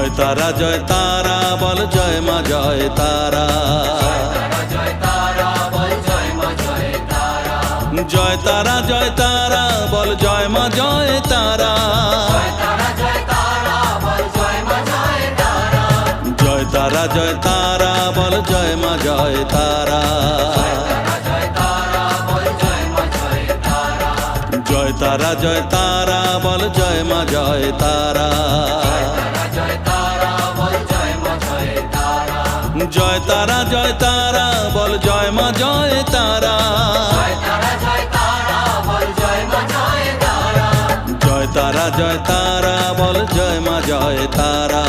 জয় তারা বল জয় মা জয় তারা। জয় তারা বল জয় মা জয় তারা। জয় তারা বল জয় মা জয় তারা। জয় তারা বল জয় মা জয় তারা। জয় তারা বল জয় মা জয় তারা। জয় তারা বল জয় মা জয় তারা। জয় তারা বল জয় মা জয় তারা।